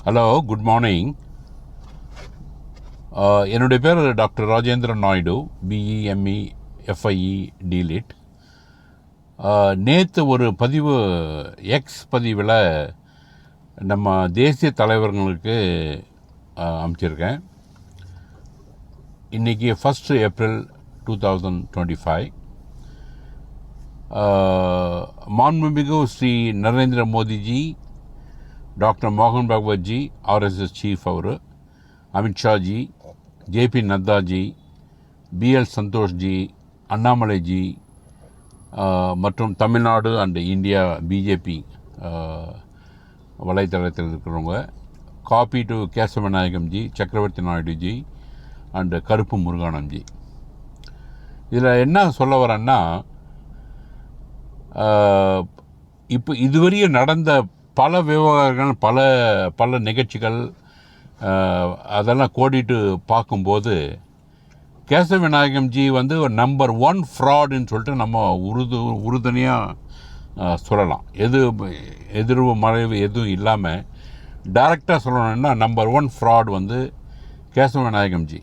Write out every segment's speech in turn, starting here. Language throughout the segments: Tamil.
Hello, good morning. என்னுடைய பேர் டாக்டர் ராஜேந்திரன் நாயுடு, பிஇஎம்இ எஃப்ஐஇ டிலிட். நேற்று ஒரு பதிவு, எக்ஸ் பதிவில் நம்ம தேசிய தலைவர்களுக்கு அமைச்சிருக்கேன். இன்றைக்கி 1 ஏப்ரல் 2025. மாண்புமிகு ஸ்ரீ நரேந்திர மோடிஜி, டாக்டர் மோகன் பகவத்ஜி, ஆர்எஸ்எஸ் சீஃப் அவர், அமித்ஷாஜி, ஜேபி நத்தாஜி, பிஎல் சந்தோஷ்ஜி, அண்ணாமலைஜி மற்றும் தமிழ்நாடு அண்ட் இந்தியா பிஜேபி வலைத்தளத்தில் இருக்கிறவங்க, காப்பி டு கேசவநாயகம்ஜி, சக்கரவர்த்தி நாயுடுஜி அண்டு கருப்பு முருகானம்ஜி. இதில் என்ன சொல்ல வரேன்னா, இப்போ இதுவரையும் நடந்த பல விவகாரங்கள், பல நிகழ்ச்சிகள் அதெல்லாம் கோடிட்டு பார்க்கும்போது கேசவநாயகம்ஜி ஒரு நம்பர் 1 ஃப்ராடுன்னு சொல்லிட்டு நம்ம உறுதுணையாக சொல்லலாம். எதிர்வு மறைவு எதுவும் இல்லாமல் டைரெக்டாக சொல்லணும்னா நம்பர் 1 ஃப்ராடு கேசவநாயகம்ஜி.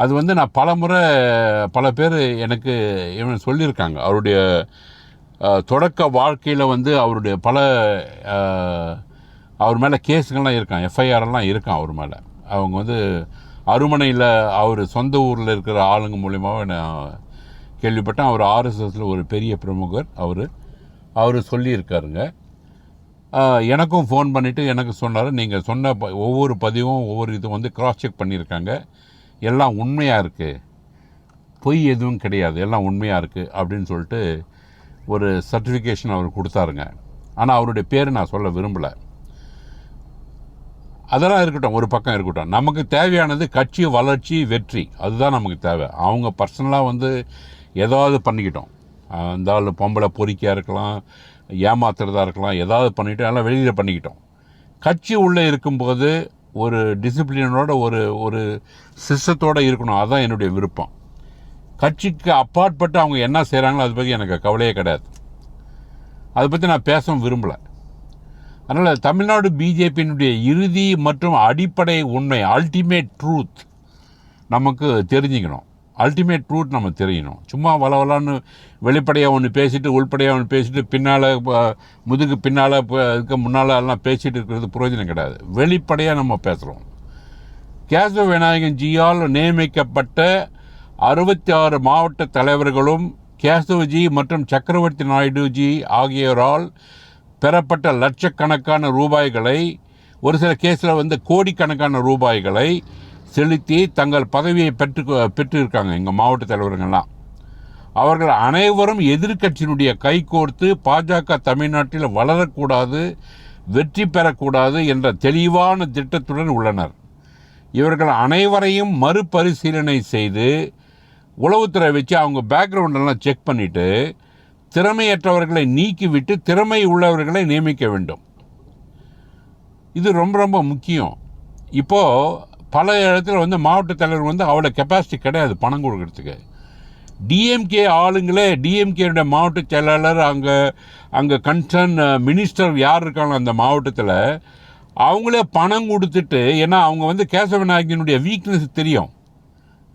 அது நான் பல பேர் எனக்கு இவன் சொல்லியிருக்காங்க. அவருடைய தொடக்க வாழ்க்கையில் அவருடைய அவர் மேலே கேஸுங்கள்லாம் இருக்கான், எஃப்ஐஆர்லாம் இருக்கான் அவர் மேலே. அவங்க அருமனையில் அவர் சொந்த ஊரில் இருக்கிற ஆளுங்க மூலியமாக நான் கேள்விப்பட்டேன். அவர் ஆர்எஸ்எஸில் ஒரு பெரிய பிரமுகர். அவர் சொல்லியிருக்காருங்க. எனக்கும் ஃபோன் பண்ணிவிட்டு எனக்கு சொன்னார், நீங்கள் சொன்ன ஒவ்வொரு பதிவும் ஒவ்வொரு இது கிராஸ் செக் பண்ணியிருக்காங்க, எல்லாம் உண்மையாக இருக்குது, பொய் எதுவும் கிடையாது, எல்லாம் உண்மையாக இருக்குது அப்படின்னு சொல்லிட்டு ஒரு சர்டிஃபிகேஷன் அவர் கொடுத்தாருங்க. ஆனால் அவருடைய பேர் நான் சொல்ல விரும்பலை. அதெல்லாம் இருக்கட்டும், ஒரு பக்கம் இருக்கட்டும். நமக்கு தேவையானது கட்சி வளர்ச்சி, வெற்றி, அதுதான் நமக்கு தேவை. அவங்க பர்சனலாக ஏதாவது பண்ணிக்கிட்டோம். அந்த ஆள் பொம்பளை பொறிக்கையாக இருக்கலாம், ஏமாத்துறதா இருக்கலாம், ஏதாவது பண்ணிவிட்டு எல்லாம் வெளியில் பண்ணிக்கிட்டோம். கட்சி உள்ளே இருக்கும்போது ஒரு டிசிப்ளினோட ஒரு சிஸ்டத்தோடு இருக்கணும். அதுதான் என்னுடைய விருப்பம். கட்சிக்கு அப்பாற்பட்டு அவங்க என்ன செய்கிறாங்களோ அதை பற்றி எனக்கு கவலையே கிடையாது. அதை பற்றி நான் பேசவும் விரும்பலை. அதனால் தமிழ்நாடு பிஜேபியினுடைய இறுதி மற்றும் அடிப்படை உண்மை, அல்டிமேட் ட்ரூத் நமக்கு தெரிஞ்சுக்கணும். அல்டிமேட் ட்ரூத் நம்ம தெரியணும். சும்மா வளவலான்னு வெளிப்படையாக ஒன்று பேசிட்டு, உள்படையாக ஒன்று பேசிட்டு, பின்னால் முதுகு பின்னால் இதுக்கு முன்னால் எல்லாம் பேசிகிட்டு இருக்கிறது பிரயோஜனம் கிடையாது. வெளிப்படையாக நம்ம பேசுகிறோம். கேசவ விநாயகன்ஜியால் நியமிக்கப்பட்ட 66 மாவட்ட தலைவர்களும் கேசவஜி மற்றும் சக்கரவர்த்தி நாயுடுஜி ஆகியோரால் பெறப்பட்ட லட்சக்கணக்கான ரூபாய்களை, ஒரு சில கேஸில் கோடிக்கணக்கான ரூபாய்களை செலுத்தி தங்கள் பதவியை பெற்றிருக்காங்க எங்கள் மாவட்ட தலைவர்கள்லாம். அவர்கள் அனைவரும் எதிர்க்கட்சியினுடைய கைகோர்த்து பாஜக தமிழ்நாட்டில் வளரக்கூடாது, வெற்றி பெறக்கூடாது என்ற தெளிவான திட்டத்துடன் உள்ளனர். இவர்கள் அனைவரையும் மறுபரிசீலனை செய்து உளவுத்துறை வச்சு அவங்க பேக்ரவுண்டெல்லாம் செக் பண்ணிவிட்டு திறமையற்றவர்களை நீக்கிவிட்டு திறமை உள்ளவர்களை நியமிக்க வேண்டும். இது ரொம்ப ரொம்ப முக்கியம். இப்போது பல இடத்துல மாவட்ட தலைவர் அவ்வளோ கெப்பாசிட்டி கிடையாது பணம் கொடுக்கறதுக்கு. டிஎம்கே ஆளுங்களே, டிஎம்கேடைய மாவட்ட செயலாளர், அங்கே கன்சர்ன் மினிஸ்டர் யார் இருக்காங்க அந்த மாவட்டத்தில், அவங்களே பணம் கொடுத்துட்டு, ஏன்னா அவங்க கேசவநாயகனுடைய வீக்னஸ் தெரியும்.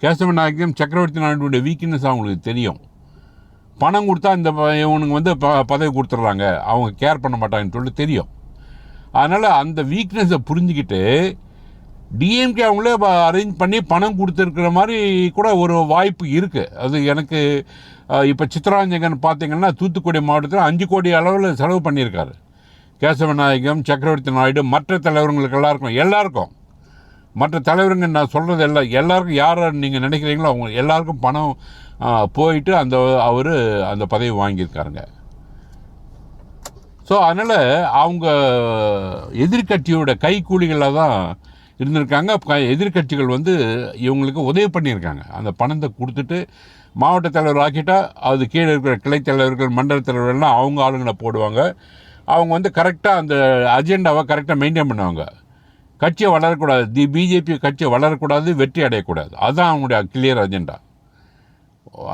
கேசவநாயகம், சக்கரவர்த்தி நாயுடைய வீக்னஸ் அவங்களுக்கு தெரியும். பணம் கொடுத்தா இந்த இவனுங்க பதவி கொடுத்துட்றாங்க, அவங்க கேர் பண்ண மாட்டாங்கன்னு சொல்லிட்டு தெரியும். அதனால் அந்த வீக்னஸை புரிஞ்சுக்கிட்டு டிஎம்கே அவங்களே அரேஞ்ச் பண்ணி பணம் கொடுத்துருக்கிற மாதிரி கூட ஒரு வாய்ப்பு இருக்குது. அது எனக்கு இப்போ சித்ராஞ்சகன் பார்த்திங்கன்னா தூத்துக்குடி மாவட்டத்தில் 5 கோடி அளவில் செலவு பண்ணியிருக்காரு. கேசவநாயகம், சக்கரவர்த்தி நாயுடு, மற்ற தலைவர்களுக்கு எல்லாருக்கும் மற்ற தலைவருங்க நான் சொல்கிறது எல்லாருக்கும் யாரை நீங்கள் நினைக்கிறீங்களோ அவங்க எல்லாருக்கும் பணம் போயிட்டு அவர் அந்த பதவி வாங்கியிருக்காருங்க. ஸோ அதனால் அவங்க எதிர்கட்சியோட கைக்கூலிகளில் தான் இருந்திருக்காங்க. எதிர்கட்சிகள் இவங்களுக்கு உதவி பண்ணியிருக்காங்க. அந்த பணத்தை கொடுத்துட்டு மாவட்ட தலைவர் ஆக்கிட்டா அது கீழே இருக்கிற கிளை தலைவர்கள், மண்டல தலைவர்கள்லாம் அவங்க ஆளுங்களை போடுவாங்க. அவங்க கரெக்டாக அந்த அஜெண்டாவை கரெக்டாக மெயின்டைன் பண்ணுவாங்க. கட்சியை வளரக்கூடாது, பிஜேபி கட்சியை வளரக்கூடாது, வெற்றி அடையக்கூடாது, அதுதான் அவங்களுடைய கிளியர் அஜெண்டா.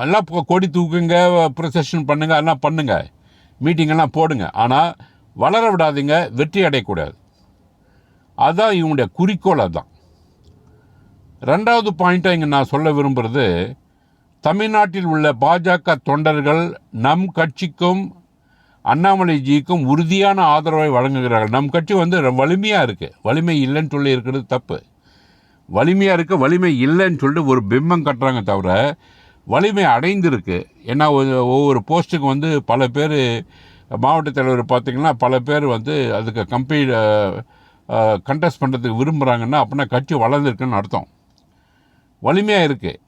எல்லாம் கொடி தூக்குங்க, ப்ரொசெஷன் பண்ணுங்கள், எல்லாம் பண்ணுங்கள், மீட்டிங்கெல்லாம் போடுங்க, ஆனால் வளர விடாதீங்க, வெற்றி அடையக்கூடாது. அதுதான் இவங்களுடைய குறிக்கோள். அதுதான். ரெண்டாவது பாயிண்ட்டாக இங்கே நான் சொல்ல விரும்புகிறது, தமிழ்நாட்டில் உள்ள பாஜக தொண்டர்கள் நம் கட்சிக்கும் அண்ணாமலைஜிக்கும் உறுதியான ஆதரவை வழங்குகிறார்கள். நம் கட்சி வலிமையாக இருக்குது, வலிமை இல்லைன்னு சொல்லி இருக்கிறது தப்பு. வலிமையாக இருக்க வலிமை இல்லைன்னு சொல்லிட்டு ஒரு பிம்பம் கட்டுறாங்க தவிர வலிமை அடைந்திருக்கு. ஏன்னா ஒவ்வொரு போஸ்ட்டுக்கு பல பேர் மாவட்ட தலைவர் பார்த்திங்கன்னா பல பேர் அதுக்கு கண்டெஸ்ட் பண்ணுறதுக்கு விரும்புகிறாங்கன்னா அப்படின்னா கட்சி வளர்ந்துருக்குன்னு அர்த்தம். வலிமையாக இருக்குது.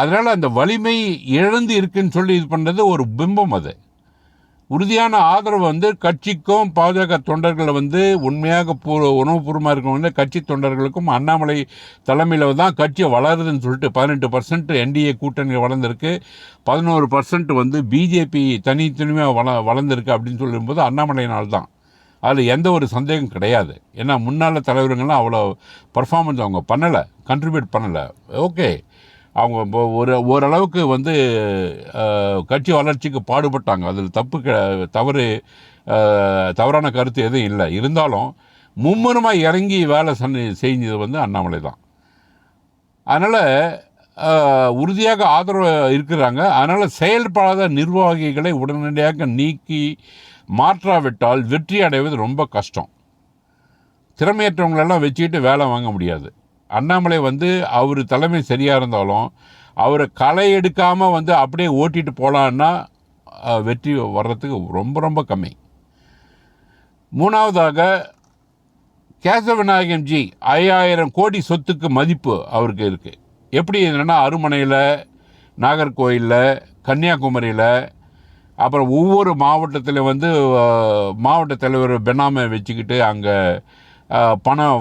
அதனால் அந்த வலிமை இழந்து இருக்குன்னு சொல்லி இது பண்ணுறது ஒரு பிம்பம். அது உறுதியான ஆதரவு கட்சிக்கும் பாஜக தொண்டர்களை உண்மையாக உணவுபூர்வமாக இருக்கவங்க கட்சி தொண்டர்களுக்கும் அண்ணாமலை தலைமையில் தான் கட்சி வளருதுன்னு சொல்லிட்டு 18% என்டிஏ கூட்டணி வளர்ந்துருக்கு, 11% பிஜேபி தனித்தனியாக வளர்ந்துருக்கு அப்படின்னு சொல்லும்போது அண்ணாமலையினால் தான். அதில் எந்த ஒரு சந்தேகம் கிடையாது. ஏன்னா முன்னாள் தலைவர்கள்லாம் அவ்வளோ பர்ஃபார்மன்ஸ் அவங்க பண்ணலை, கண்ட்ரிபியூட் பண்ணலை. ஓகே, அவங்க ஓரளவுக்கு கட்சி வளர்ச்சிக்கு பாடுபட்டாங்க. அதில் தவறான கருத்து எதுவும் இல்லை. இருந்தாலும் மும்முரமாக இறங்கி வேலை செஞ்சது அண்ணாமலை தான். அதனால் உறுதியாக ஆதரவு இருக்கிறாங்க. அதனால் செயல்படாத நிர்வாகிகளை உடனடியாக நீக்கி மாற்றாவிட்டால் வெற்றி அடைவது ரொம்ப கஷ்டம். திறமையற்றவங்களெல்லாம் வச்சுக்கிட்டு வேலை வாங்க முடியாது. அண்ணாமலை அவர் தலைமை சரியாக இருந்தாலும் அவரை களை எடுக்காமல் அப்படியே ஓட்டிட்டு போகலான்னா வெற்றி வர்றதுக்கு ரொம்ப ரொம்ப கம்மி. மூணாவதாக கேசவ விநாயகம்ஜி 5000 கோடி சொத்துக்கு மதிப்பு அவருக்கு இருக்குது. எப்படி என்னென்னா அருமனையில், நாகர்கோயிலில், கன்னியாகுமரியில், அப்புறம் ஒவ்வொரு மாவட்டத்தில் மாவட்ட தலைவர் பெனாமை வச்சுக்கிட்டு அங்கே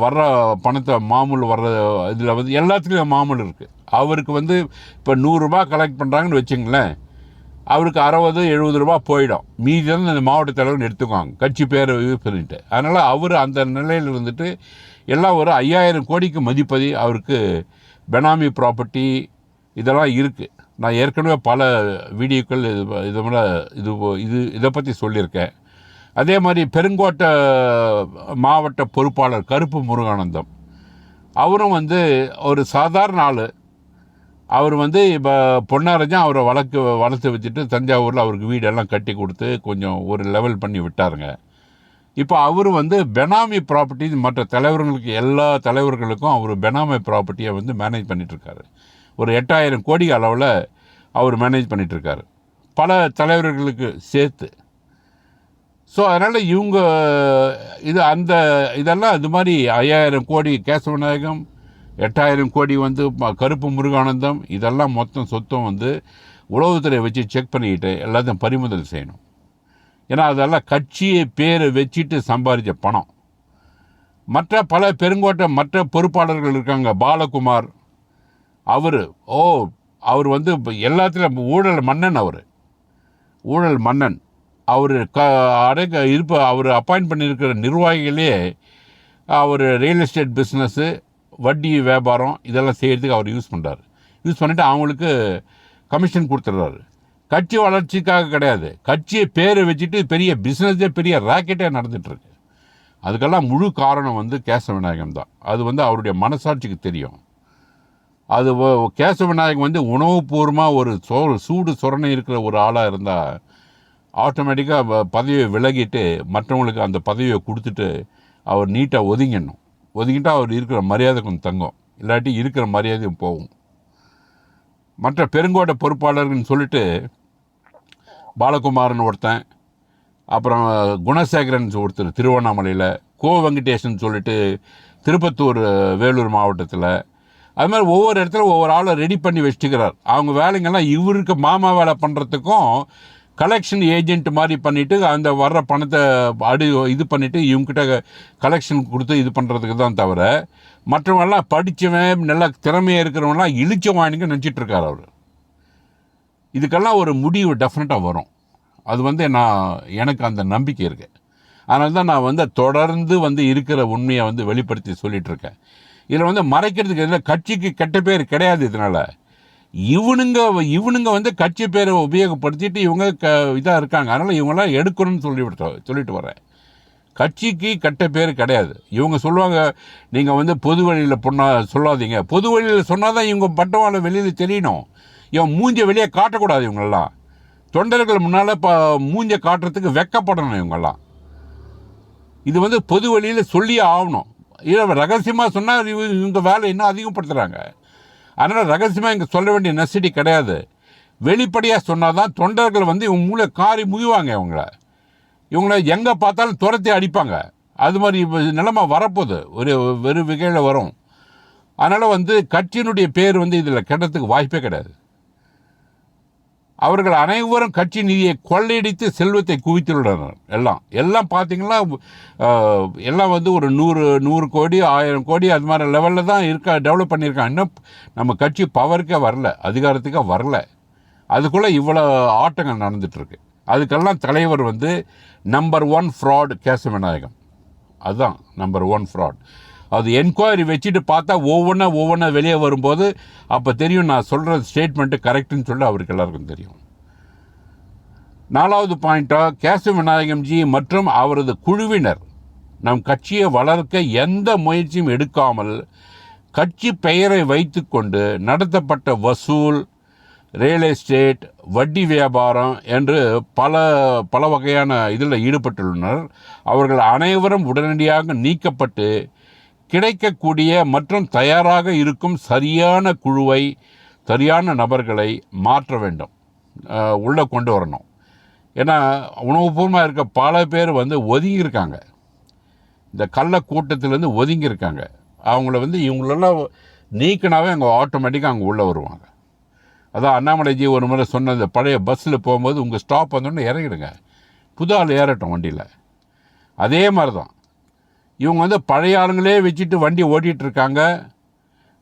வர்ற பணத்தை மாமூல் வர்ற இதில் எல்லாத்துலேயும் மாமூல் இருக்குது. அவருக்கு இப்போ 100 ரூபா கலெக்ட் பண்ணுறாங்கன்னு வச்சுங்களேன், அவருக்கு 60-70 ரூபா போயிடும். மீதி அந்த மாவட்ட தலைவர் எடுத்துக்குவாங்க கட்சி பேரை சொல்லிட்டு. அதனால் அவர் அந்த நிலையில் எல்லாம் ஒரு 5000 கோடிக்கு மதிப்பதி அவருக்கு பெனாமி ப்ராப்பர்ட்டி இதெல்லாம் இருக்குது. நான் ஏற்கனவே பல வீடியோக்கள் இதை பற்றி சொல்லியிருக்கேன். அதே மாதிரி பெருங்கோட்டை மாவட்ட பொறுப்பாளர் கருப்பு முருகானந்தம், அவரும் ஒரு சாதாரண ஆள். அவர் இப்போ பொன்னாரஞ்சம் அவரை வளர்த்து வச்சுட்டு தஞ்சாவூரில் அவருக்கு வீடெல்லாம் கட்டி கொடுத்து கொஞ்சம் ஒரு லெவல் பண்ணி விட்டாருங்க. இப்போ அவர் பெனாமி ப்ராப்பர்ட்டி மற்ற தலைவர்களுக்கு எல்லா தலைவர்களுக்கும் அவர் பெனாமி ப்ராப்பர்ட்டியை மேனேஜ் பண்ணிகிட்ருக்காரு. ஒரு 8000 கோடி அளவில் அவர் மேனேஜ் பண்ணிகிட்ருக்காரு, பல தலைவர்களுக்கு சேர்த்து. ஸோ அதனால் இவங்க இதெல்லாம் இது மாதிரி 5000 கோடி கேசவ விநாயகம், 8000 கோடி கருப்பு முருகானந்தம், இதெல்லாம் மொத்தம் சொத்தம் உளவுத்துறை வச்சு செக் பண்ணிக்கிட்டு எல்லாத்தையும் பறிமுதல் செய்யணும். ஏன்னா அதெல்லாம் கட்சியை பேரை வச்சுட்டு சம்பாதிச்ச பணம். மற்ற பல பெருங்கோட்டை மற்ற பொறுப்பாளர்கள் இருக்காங்க. பாலகுமார், அவர் எல்லாத்துலேயும் ஊழல் மன்னன். ஊழல் மன்னன். அவர் அவர் அப்பாயிண்ட் பண்ணியிருக்கிற நிர்வாகிகளே அவர் ரியல் எஸ்டேட் பிஸ்னஸ்ஸு, வட்டி வியாபாரம் இதெல்லாம் செய்கிறதுக்கு அவர் யூஸ் பண்ணிவிட்டு அவங்களுக்கு கமிஷன் கொடுத்துட்றாரு. கட்சி வளர்ச்சிக்காக கிடையாது, கட்சியை பேரை வச்சுட்டு பெரிய பிஸ்னஸே பெரிய ராக்கெட்டே நடந்துகிட்ருக்கு. அதுக்கெல்லாம் முழு காரணம் கேசவ விநாயகம் தான். அது அவருடைய மனசாட்சிக்கு தெரியும். அது கேசவ விநாயகம் உணவுபூர்வமாக ஒரு சூடு சொரணை இருக்கிற ஒரு ஆளாக இருந்தால் ஆட்டோமேட்டிக்காக பதவியை விலகிட்டு மற்றவங்களுக்கு அந்த பதவியை கொடுத்துட்டு அவர் நீட்டாக ஒதுங்கிட்டால் அவர் இருக்கிற மரியாதை கொஞ்சம் தங்கும், இல்லாட்டி இருக்கிற மரியாதையும் போகும். மற்ற பெருங்கோட்டை பொறுப்பாளர்கள்னு சொல்லிட்டு பாலகுமாரன் ஒருத்தன், அப்புறம் குணசேகரன் ஒருத்தர் திருவண்ணாமலையில், வெங்கடேசன் சொல்லிட்டு திருப்பத்தூர் வேலூர் மாவட்டத்தில், அது மாதிரி ஒவ்வொரு இடத்துல ஒவ்வொரு ஆளை ரெடி பண்ணி வச்சுக்கிறார். அவங்க வேலைங்கள்லாம் இவருக்கு மாமா வேலை பண்ணுறதுக்கும் கலெக்ஷன் ஏஜென்ட் மாதிரி பண்ணிவிட்டு அந்த வர்ற பணத்தை இது பண்ணிவிட்டு இவங்ககிட்ட கலெக்ஷன் கொடுத்து இது பண்ணுறதுக்கு தான் தவிர மற்றவங்கெல்லாம் படித்தவன் நல்லா திறமையாக இருக்கிறவங்களாம் இழிச்சவானிக்கு நினச்சிட்ருக்கார் அவர். இதுக்கெல்லாம் ஒரு முடிவு டெஃபினட்டாக வரும். அது எனக்கு அந்த நம்பிக்கை இருக்குது. அதனால தான் நான் தொடர்ந்து இருக்கிற உண்மையை வெளிப்படுத்தி சொல்லிகிட்ருக்கேன். இதில் மறைக்கிறதுக்கு எதில் கட்சிக்கு கெட்ட பேர் கிடையாது. இதனால் இவனுங்க கட்சி பேரை உபயோகப்படுத்திட்டு இவங்க இதாக இருக்காங்க. அதனால் இவங்களாம் எடுக்கணும்னு சொல்லிட்டு வரேன். கட்சிக்கு கெட்ட பேர் கிடையாது. இவங்க சொல்லுவாங்க, நீங்கள் வந்து பொது வழியில் சொல்லாதீங்க. பொது வழியில் சொன்னால் தான் இவங்க பட்டவாளை வெளியில் தெரியணும். இவன் மூஞ்ச வெளியே காட்டக்கூடாது. இவங்களெல்லாம் தொண்டர்கள் முன்னால் மூஞ்ச காட்டுறதுக்கு வெக்கப்படணும். இவங்கெல்லாம் இது வந்து பொது வழியில் சொல்லியே ஆகணும். இல்லை ரகசியமாக சொன்னால் இவங்க வேலை இன்னும் அதிகப்படுத்துகிறாங்க. அதனால் ரகசியமாக இங்கே சொல்ல வேண்டிய நெசசிட்டி கிடையாது. வெளிப்படையாக சொன்னால் தான் தொண்டர்கள் வந்து இவங்க மூளை காரி முய்வாங்க. இவங்கள எங்கே பார்த்தாலும் துரத்தி அடிப்பாங்க. அது மாதிரி நிலைமை வரப்போகுது, வெறு வகையில் வரும். அதனால் வந்து கட்சியினுடைய பேர் வந்து இதில் கெட்டத்துக்கு வாய்ப்பே கிடையாது. அவர்கள் அனைவரும் கட்சி நிதியை கொள்ளையடித்து செல்வத்தை குவித்துள்ளனர். எல்லாம் பார்த்தீங்கன்னா எல்லாம் வந்து ஒரு 100 கோடி 1000 கோடி அது மாதிரி லெவலில் தான் டெவலப் பண்ணியிருக்காங்க. இன்னும் நம்ம கட்சி பவருக்கே வரல, அதிகாரத்துக்கே வரல. அதுக்குள்ளே இவ்வளோ ஆட்டங்கள் நடந்துகிட்ருக்கு. அதுக்கெல்லாம் தலைவர் வந்து நம்பர் 1 ஃப்ராட் கேசவ விநாயகம். அதுதான் நம்பர் 1 ஃப்ராட். அது என்கொயரி வச்சுட்டு பார்த்தா ஒவ்வொன்றா வெளியே வரும்போது அப்போ தெரியும் நான் சொல்கிற ஸ்டேட்மெண்ட்டு கரெக்டுன்னு சொல்லி அவருக்கு எல்லாருக்கும் தெரியும். 4வது பாயிண்ட்டாக, கேசவ விநாயகம்ஜி மற்றும் அவரது குழுவினர் நம் கட்சியை வளர்க்க எந்த முயற்சியும் எடுக்காமல் கட்சி பெயரை வைத்து கொண்டு நடத்தப்பட்ட வசூல், ரியல் எஸ்டேட், வட்டி வியாபாரம் என்று பல வகையான இதில் ஈடுபட்டுள்ளனர். அவர்கள் அனைவரும் உடனடியாக நீக்கப்பட்டு கிடைக்கக்கூடிய மற்றும் தயாராக இருக்கும் சரியான குழுவை, சரியான நபர்களை மாற்ற வேண்டும், உள்ளே கொண்டு வரணும். ஏன்னா உணவுபூர்வமாக இருக்க பல பேர் வந்து ஒதுங்கியிருக்காங்க. இந்த கள்ள கூட்டத்திலேருந்து ஒதுங்கியிருக்காங்க. அவங்கள வந்து இவங்களெல்லாம் நீக்கினாவே அவங்க ஆட்டோமேட்டிக்காக அங்கே உள்ளே வருவாங்க. அதான் அண்ணாமலைஜி ஒரு முறை சொன்னது, பழைய பஸ்ஸில் போகும்போது உங்கள் ஸ்டாப் வந்தோடனே இறங்கிடுங்க, புது ஆள் ஏறட்டும் வண்டியில். அதே மாதிரி தான் இவங்க வந்து பழைய ஆளுங்களே வச்சுட்டு வண்டி ஓட்டிகிட்ருக்காங்க.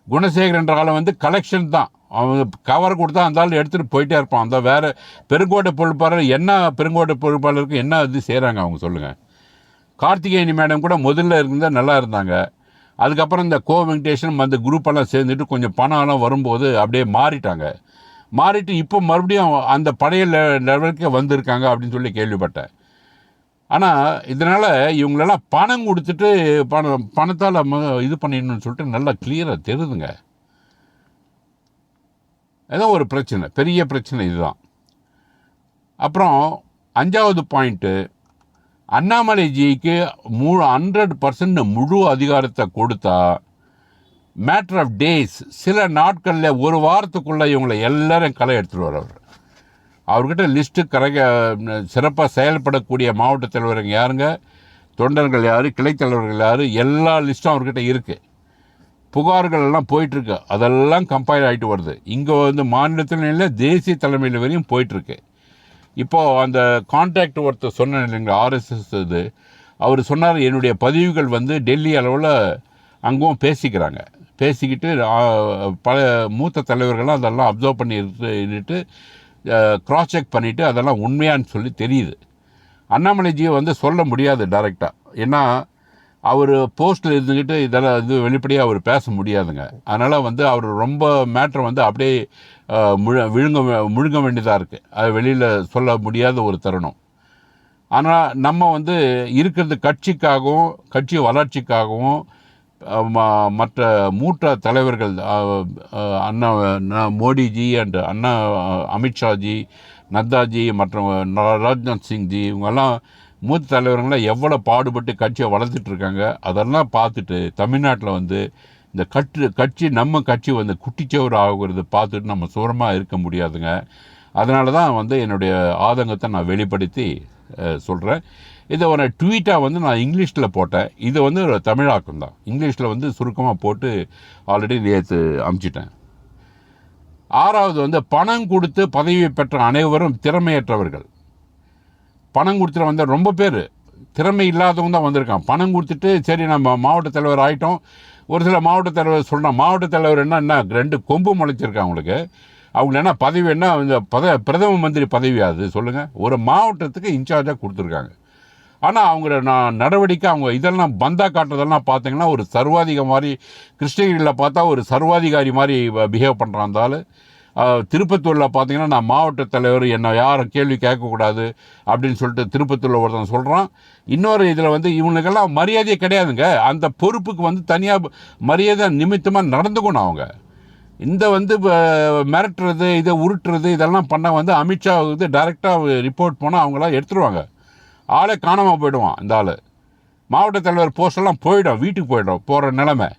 குணசேகர் என்ற ஆளை வந்து கலெக்ஷன் தான், அவங்க கவர் கொடுத்தா அந்த ஆள் எடுத்துகிட்டு போயிட்டே இருப்பான். அந்த வேறு பெருங்கோட்டை பொறுப்பாளர் என்ன, பெருங்கோட்டை பொறுப்பாளருக்கு என்ன இது செய்கிறாங்க அவங்க சொல்லுங்கள். கார்த்திகேயனி மேடம் கூட முதல்ல இருந்தால் நல்லா இருந்தாங்க. அதுக்கப்புறம் இந்த வெங்கடேஷன் அந்த குரூப்பெல்லாம் சேர்ந்துட்டு கொஞ்சம் பணம்லாம் வரும்போது அப்படியே மாறிட்டு இப்போ மறுபடியும் அந்த பழைய லெவலுக்கு வந்திருக்காங்க அப்படின்னு சொல்லி கேள்விப்பட்டேன். ஆனால் இதனால் இவங்களெல்லாம் பணம் கொடுத்துட்டு பணத்தால் இது பண்ணிடணும்னு சொல்லிட்டு நல்லா கிளியராக தெரியுதுங்க. ஏதோ ஒரு பிரச்சனை, பெரிய பிரச்சனை இதுதான். அப்புறம் 5வது பாயிண்ட்டு, அண்ணாமலைஜிக்கு 100% முழு அதிகாரத்தை கொடுத்தா மேட்டர் ஆஃப் டேஸ், சில நாட்களில், ஒரு வாரத்துக்குள்ளே இவங்களை எல்லாரும் களை எடுத்துகிட்டு வரவர். அவர்கிட்ட லிஸ்ட்டு சிறப்பாக செயல்படக்கூடிய மாவட்ட தலைவருங்க யாருங்க, தொண்டர்கள் யார், கிளைத்தலைவர்கள் யார், எல்லா லிஸ்ட்டும் அவர்கிட்ட இருக்குது. புகார்கள் எல்லாம் போயிட்டுருக்கு, அதெல்லாம் கம்பைல் ஆகிட்டு வருது. இங்கே வந்து மாநிலத்தில் இல்லை, தேசிய தலைமையில் வரையும் போயிட்டுருக்கு. இப்போது அந்த கான்டாக்ட் ஒருத்தர் சொன்ன இல்லைங்களா, ஆர்எஸ்எஸ் இது, அவர் சொன்னார் என்னுடைய பதிவுகள் வந்து டெல்லி அளவில் அங்கேயும் பேசிக்கிட்டு பல மூத்த தலைவர்கள்லாம் அதெல்லாம் அப்சர்வ் பண்ணிட்டு க்ராஸ் செக் பண்ணிவிட்டு அதெல்லாம் உண்மையான்னு சொல்லி தெரியுது. அண்ணாமலைஜியை வந்து சொல்ல முடியாது டைரெக்டாக, ஏன்னா அவர் போஸ்ட்டில் இருந்துக்கிட்டு இதெல்லாம் இது வெளிப்படையாக அவர் பேச முடியாதுங்க. அதனால் வந்து அவர் ரொம்ப மேட்ரை வந்து அப்படியே முழுங்க வேண்டியதாக இருக்குது. அது வெளியில் சொல்ல முடியாத ஒரு தருணம். ஆனால் நம்ம வந்து இருக்கிறது கட்சிக்காகவும் கட்சி வளர்ச்சிக்காகவும் மற்ற மூத்த தலைவர்கள் அண்ணா மோடிஜி அண்ட் அண்ணா அமித்ஷாஜி, நத்தாஜி மற்றும் ராஜ்நாத் சிங்ஜி, இவங்கெல்லாம் மூத்த தலைவர்களாம் எவ்வளோ பாடுபட்டு கட்சியை வளர்த்துட்ருக்காங்க. அதெல்லாம் பார்த்துட்டு தமிழ்நாட்டில் வந்து இந்த நம்ம கட்சி வந்து குட்டிச்சவர் ஆகுறது பார்த்துட்டு நம்ம சுரமாக இருக்க முடியாதுங்க. அதனால தான் வந்து என்னுடைய ஆதங்கத்தை நான் வெளிப்படுத்தி சொல்கிறேன். இதை ஒரு ட்வீட்டாக வந்து நான் இங்கிலீஷில் போட்டேன். இது வந்து ஒரு தமிழாக்கம் தான், இங்கிலீஷில் வந்து சுருக்கமாக போட்டு ஆல்ரெடி நேற்று அமுச்சிட்டேன். 6வது வந்து பணம் கொடுத்து பதவியை பெற்ற அனைவரும் திறமையற்றவர்கள். பணம் கொடுத்துட்டு வந்த ரொம்ப பேர் திறமை இல்லாதவங்க தான் வந்திருக்கான். பணம் கொடுத்துட்டு சரி நம்ம மாவட்ட தலைவர் ஆகிட்டோம். ஒரு சில மாவட்ட தலைவர் சொல்கிறான், மாவட்ட தலைவர் என்ன 2 கொம்பு முளைச்சிருக்கான் அவங்களுக்கு. அவங்க என்ன பதவி, என்ன பிரதம மந்திரி பதவியாது சொல்லுங்கள். ஒரு மாவட்டத்துக்கு இன்சார்ஜாக கொடுத்துருக்காங்க. ஆனால் அவங்க நடவடிக்கை, அவங்க இதெல்லாம் பந்தா காட்டுறதெல்லாம் பார்த்தீங்கன்னா ஒரு சர்வாதிகாரி மாதிரி, கிருஷ்ணகிரியில் பார்த்தா ஒரு சர்வாதிகாரி மாதிரி பிஹேவ் பண்ணுறான் இருந்தாலும். திருப்பத்தூரில் பார்த்தீங்கன்னா நான் மாவட்ட தலைவர் என்னை யாரும் கேள்வி கேட்கக்கூடாது அப்படின்னு சொல்லிட்டு திருப்பத்தூரில் ஒருத்தன் சொல்கிறான். இன்னொரு இதில் வந்து இவங்களுக்கெல்லாம் மரியாதையே கிடையாதுங்க. அந்த பொறுப்புக்கு வந்து தனியாக மரியாதை நிமித்தமாக நடந்துக்கணும் அவங்க. இந்த வந்து மிரட்டுறது, இதை உருட்டுறது இதெல்லாம் பண்ண வந்து அமித்ஷா வந்து டைரெக்டாக ரிப்போர்ட் போனால் அவங்களாம் எடுத்துருவாங்க. ஆளே காணாமல் போயிடுவான். இந்த ஆள் மாவட்ட தலைவர் போஸ்டெல்லாம் போயிடும், வீட்டுக்கு போயிடும் போகிற நிலைமை.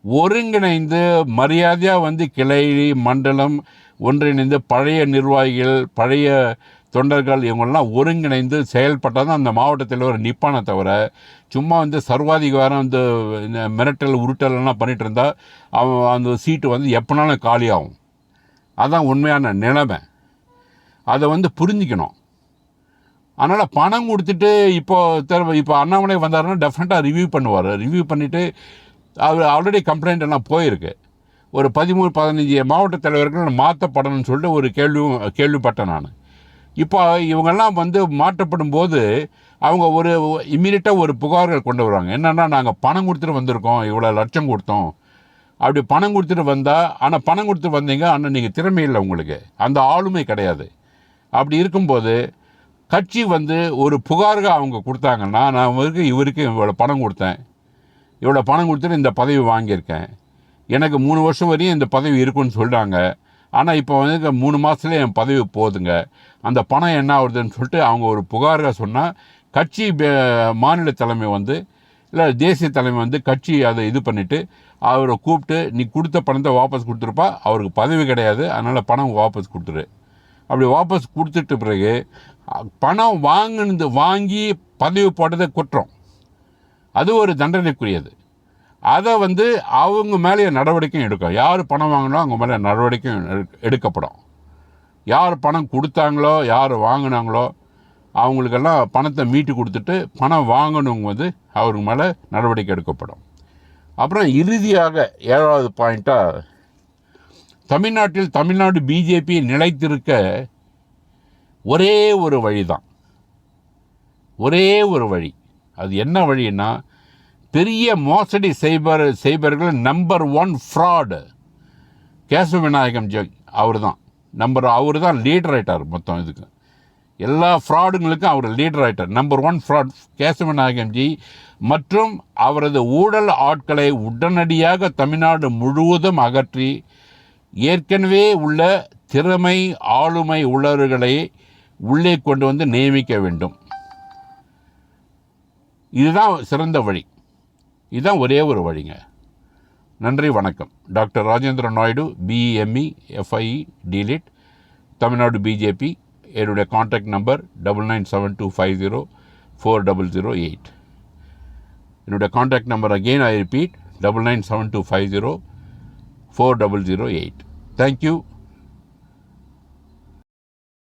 ஒருங்கிணைந்து மரியாதையாக வந்து கிளை மண்டலம் ஒன்றிணைந்து பழைய நிர்வாகிகள் பழைய தொண்டர்கள் இவங்கெல்லாம் ஒருங்கிணைந்து செயல்பட்டால் தான் அந்த மாவட்ட தலைவர் நிற்பானே தவிர சும்மா வந்து சர்வாதிகாரம் இந்த மிரட்டல் உருட்டல்லாம் பண்ணிகிட்டு இருந்தால் அவன் அந்த சீட்டு வந்து எப்போனாலும் காலியாகும். அதுதான் உண்மையான நிலைமை. அதை வந்து புரிஞ்சிக்கணும். அதனால் பணம் கொடுத்துட்டு இப்போ அண்ணாமலை வந்தாருன்னா டெஃபினட்டாக ரிவ்யூ பண்ணுவார். ரிவ்யூ பண்ணிவிட்டு அவர் ஆல்ரெடி கம்ப்ளைண்ட் எல்லாம் போயிருக்கு. ஒரு 13-15 மாவட்ட தலைவர்கள் மாற்றப்படணும்னு சொல்லிட்டு ஒரு கேள்விப்பட்டேன் நான். இப்போ இவங்கெல்லாம் வந்து மாற்றப்படும் போது அவங்க ஒரு இம்மீடியட்டாக ஒரு புகார்கள் கொண்டு வருவாங்க. என்னென்னா நாங்கள் பணம் கொடுத்துட்டு வந்திருக்கோம், இவ்வளோ லட்சம் கொடுத்தோம். அப்படி பணம் கொடுத்துட்டு வந்தால், ஆனால் பணம் கொடுத்துட்டு வந்தீங்க, ஆனால் நீங்கள் திறமை இல்லை, உங்களுக்கு அந்த ஆளுமை கிடையாது. அப்படி இருக்கும்போது கட்சி வந்து ஒரு புகார்கள் அவங்க கொடுத்தாங்கன்னா, நான் இவருக்கு இவ்வளோ பணம் கொடுத்தேன், இவ்வளோ பணம் கொடுத்துட்டு இந்த பதவி வாங்கியிருக்கேன், எனக்கு 3 வருஷம் வரையும் இந்த பதவி இருக்குன்னு சொல்கிறாங்க, ஆனால் இப்போ வந்து 3 மாதத்துலேயே என் பதவி போகுதுங்க, அந்த பணம் என்ன ஆகுதுன்னு சொல்லிட்டு அவங்க ஒரு புகாராக சொன்னால் கட்சி மாநில தலைமை வந்து இல்லை தேசிய தலைமை வந்து கட்சி அதை இது பண்ணிவிட்டு அவரை கூப்பிட்டு நீ கொடுத்த பணத்தை வாபஸ் கொடுத்துருப்பா, அவருக்கு பதவி கிடையாது, அதனால் பணம் வாபஸ் கொடுத்துரு. அப்படி வாபஸ் கொடுத்துட்டு பிறகு பணம் வாங்கி பதவி போட்டதை குற்றம், அது ஒரு தண்டனைக்குரியது. அதை வந்து அவங்க மேலே நடவடிக்கையும் எடுக்கும். யார் பணம் வாங்கினோ அவங்க மேலே நடவடிக்கையும் எடுக்கப்படும். யார் பணம் கொடுத்தாங்களோ யார் வாங்கினாங்களோ அவங்களுக்கெல்லாம் பணத்தை மீட்டு கொடுத்துட்டு பணம் வாங்கணுங்க வந்து அவங்க மேலே நடவடிக்கை எடுக்கப்படும். அப்புறம் இறுதியாக 7வது பாயிண்ட்டாக, தமிழ்நாடு பிஜேபி நிலைத்திருக்க ஒரே ஒரு வழி தான், ஒரே ஒரு வழி. அது என்ன வழின்னா, பெரிய மோசடி செய்பவர்கள் நம்பர் 1 ஃப்ராடு கேசவ விநாயகம் அவர் தான் அவர் தான் லீடர் ஆகிட்டார். மொத்தம் இதுக்கு எல்லா ஃப்ராடுங்களுக்கும் அவர் லீடர் ஆகிட்டார். நம்பர் 1 ஃப்ராட் கேசவ விநாயகம்ஜி மற்றும் அவரது ஊழல் ஆட்களை உடனடியாக தமிழ்நாடு முழுவதும் அகற்றி ஏற்கனவே உள்ள திறமை ஆளுமை உள்ளவர்களை உள்ளே கொண்டு வந்து நியமிக்க வேண்டும். இதுதான் சிறந்த வழி, இதுதான் ஒரே ஒரு வழிங்க. நன்றி, வணக்கம். Doctor Rajendra Naidu, BEME FIE DLIT, Tamil Nadu BJP. என்னுடைய கான்டாக்ட் நம்பர் 9972504008. என்னுடைய contact number again I repeat 9972504008. Thank you.